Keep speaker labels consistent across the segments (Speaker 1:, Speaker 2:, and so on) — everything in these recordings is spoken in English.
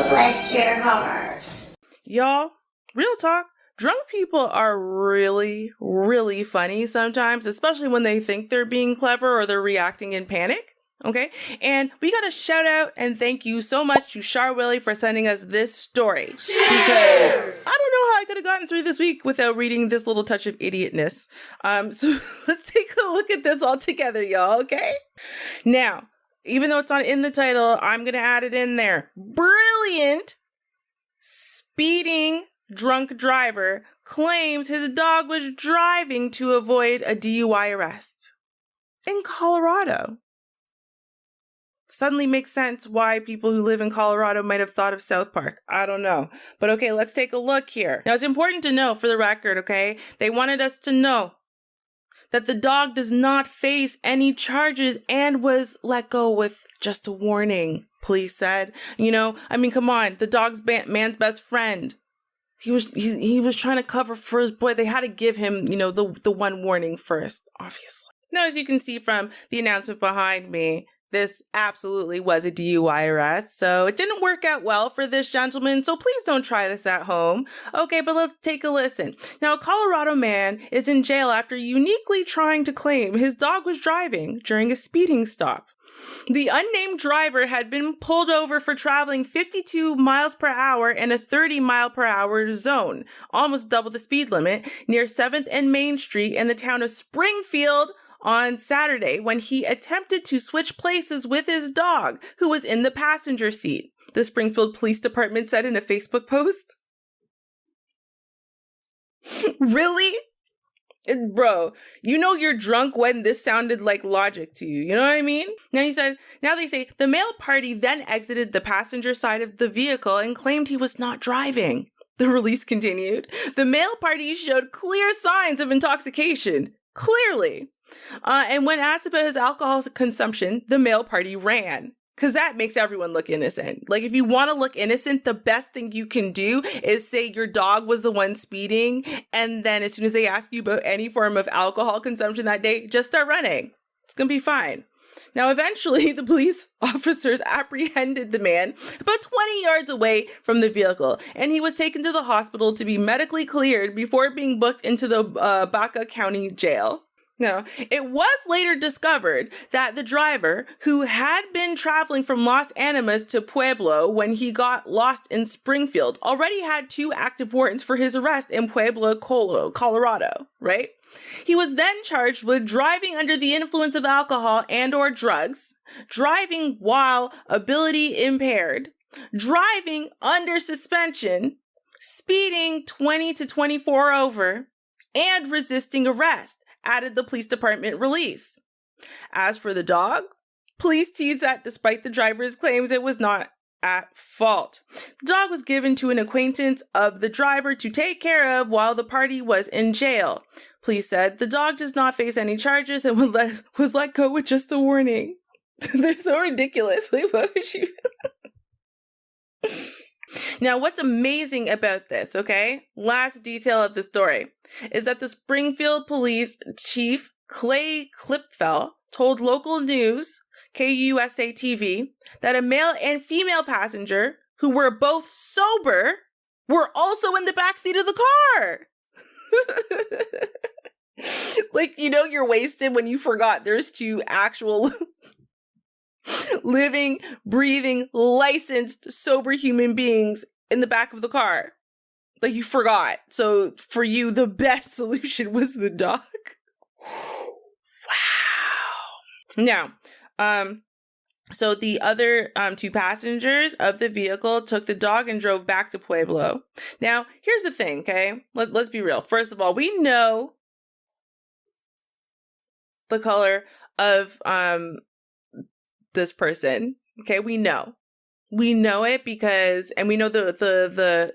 Speaker 1: bless your heart.
Speaker 2: Y'all, real talk, drunk people are really, really funny sometimes, especially when they think they're being clever or they're reacting in panic. Okay, and we got to shout out and thank you so much to Char Willie for sending us this story. Because I don't know how I could have gotten through this week without reading this little touch of idiotness. So let's take a look at this all together, y'all, okay? Now, even though it's not in the title, I'm going to add it in there. Brilliant speeding drunk driver claims his dog was driving to avoid a DUI arrest in Colorado. Suddenly makes sense why people who live in Colorado might have thought of South Park. I don't know. But okay, let's take a look here. Now, it's important to know for the record, okay? They wanted us to know that the dog does not face any charges and was let go with just a warning, police said. You know, I mean, come on, the dog's man's best friend. He was trying to cover for his boy. They had to give him, you know, the one warning first, obviously. Now, as you can see from the announcement behind me, this absolutely was a DUI arrest, so it didn't work out well for this gentleman, so please don't try this at home. Okay, but let's take a listen. Now, a Colorado man is in jail after uniquely trying to claim his dog was driving during a speeding stop. The unnamed driver had been pulled over for traveling 52 miles per hour in a 30 mile per hour zone, almost double the speed limit, near 7th and Main Street in the town of Springfield, on Saturday when he attempted to switch places with his dog, who was in the passenger seat, the Springfield Police Department said in a Facebook post. Really? Bro, you know you're drunk when this sounded like logic to you. You know what I mean? Now they say the male party then exited the passenger side of the vehicle and claimed he was not driving. The release continued. The male party showed clear signs of intoxication. Clearly. And when asked about his alcohol consumption, the male party ran. Because that makes everyone look innocent. Like, if you want to look innocent, the best thing you can do is say your dog was the one speeding. And then as soon as they ask you about any form of alcohol consumption that day, just start running. It's going to be fine. Now, eventually, the police officers apprehended the man about 20 yards away from the vehicle, and he was taken to the hospital to be medically cleared before being booked into the Baca County Jail. Now, it was later discovered that the driver, who had been traveling from Los Animas to Pueblo when he got lost in Springfield, already had 2 active warrants for his arrest in Pueblo, Colorado, right? He was then charged with driving under the influence of alcohol and or drugs, driving while ability impaired, driving under suspension, speeding 20 to 24 over, and resisting arrest, added the police department release. As for the dog, police teased that despite the driver's claims, it was not at fault. The dog was given to an acquaintance of the driver to take care of while the party was in jail. Police said the dog does not face any charges and was let go with just a warning. They're so ridiculous. Like, what would you... Now, what's amazing about this, okay? Last detail of the story is that the Springfield Police Chief Clay Klipfel told local news, KUSA TV, that a male and female passenger who were both sober were also in the backseat of the car. Like, you know, you're wasted when you forgot there's 2 actual living, breathing, licensed, sober human beings in the back of the car. Like, you forgot. So for you, the best solution was the dog. Wow. Now, so the other 2 passengers of the vehicle took the dog and drove back to Pueblo. Now, here's the thing, okay? Let's be real. First of all, we know the color of this person. Okay, we know it because, and we know the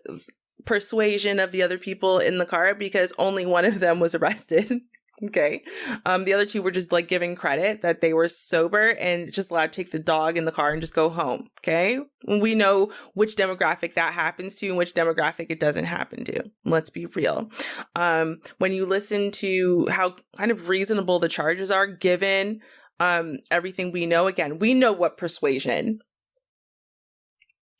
Speaker 2: persuasion of the other people in the car because only one of them was arrested. Okay. The other 2 were just like giving credit that they were sober and just allowed to take the dog in the car and just go home. Okay. We know which demographic that happens to and which demographic it doesn't happen to. Let's be real. When you listen to how kind of reasonable the charges are given everything we know, again, we know what persuasion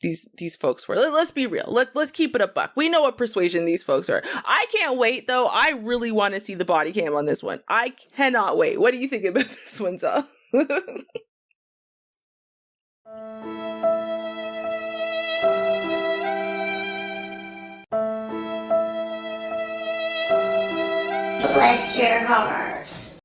Speaker 2: these folks were. Let's be real. Let's keep it a buck. We know what persuasion these folks are. I can't wait though. I really want to see the body cam on this one. I cannot wait. What do you think about this one, Zal?
Speaker 1: Bless your heart.